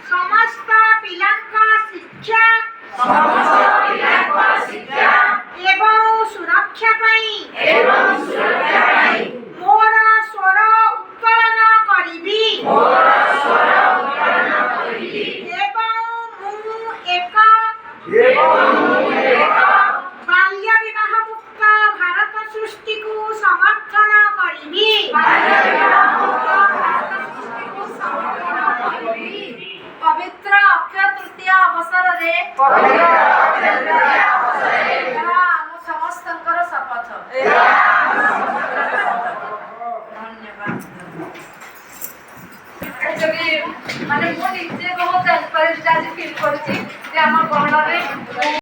समस्त पिलांका शिक्षा एवं सुरक्षा पाई मोर स्वर उत्तोलन करिबी एवं मु एक बाल्य विवाह मुक्त भारत सृष्टि को समर्थन करिबी पवित्र अक्षय तृतीया अवसर रे समस्त शपथ धन्यवाद माने मो निजे बहुत फील करूची जे हम गहन रे